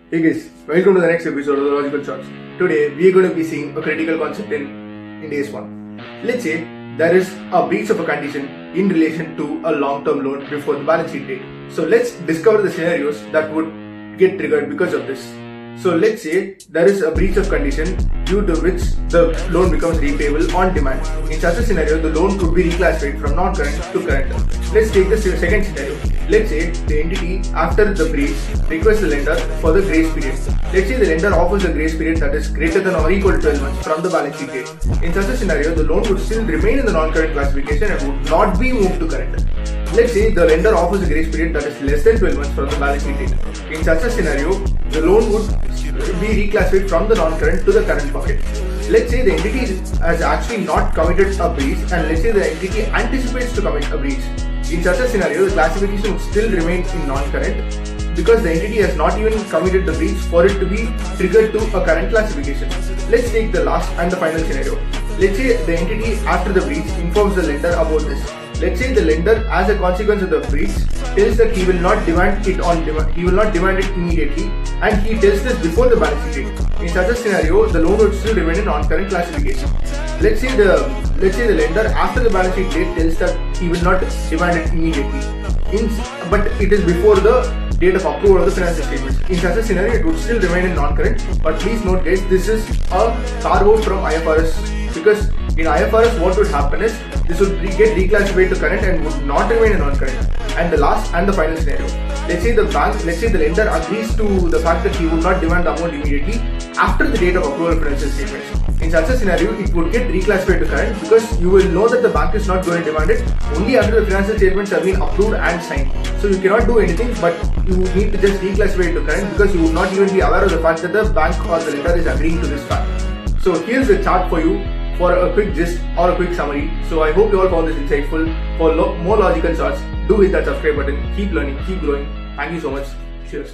Hey guys, welcome to the next episode of the Logical Charts. Today we are going to be seeing a critical concept in days 1. Let's say there is a breach of a condition in relation to a long-term loan before the balance sheet date. So let's discover the scenarios that would get triggered because of this. So let's say there is a breach of condition due to which the loan becomes repayable on demand. In such a scenario, the loan could be reclassified from non-current to current. Let's take the second scenario. Let's say the entity after the breach requests the lender for the grace period. Let's say the lender offers a grace period that is greater than or equal to 12 months from the balance sheet date. In such a scenario, the loan would still remain in the non-current classification and would not be moved to current. Let's say the lender offers a grace period that is less than 12 months from the balance sheet date. In such a scenario, the loan would be reclassified from the non-current to the current bucket. Let's say the entity has actually not committed a breach and let's say the entity anticipates to commit a breach. In such a scenario, the classification would still remain in non-current because the entity has not even committed the breach for it to be triggered to a current classification. Let's take the last and the final scenario. Let's say the entity after the breach informs the lender about this. Let's say the lender, as a consequence of the breach, tells that he will not demand it immediately, and he tells this before the balance sheet date. In such a scenario, the loan would still remain in non-current classification. Let's say the lender after the balance sheet date tells that he will not demand it immediately, but it is before the date of approval of the financial statements. In such a scenario, it would still remain in non-current. But please note, guys, this is a carve-out from IFRS because in IFRS, what would happen is this would get reclassified to current and would not remain in non-current. And the last and the final scenario. Let's say the lender agrees to the fact that he would not demand the amount immediately after the date of approval of financial statements. In such a scenario, it would get reclassified to current because you will know that the bank is not going to demand it only after the financial statements have been approved and signed. So you cannot do anything, but you need to just reclassify it to current because you would not even be aware of the fact that the bank or the lender is agreeing to this fact. So here's the chart for you for a quick gist or a quick summary. So I hope you all found this insightful. For more logical charts, do hit that subscribe button. Keep learning, keep growing. Thank you so much. Cheers.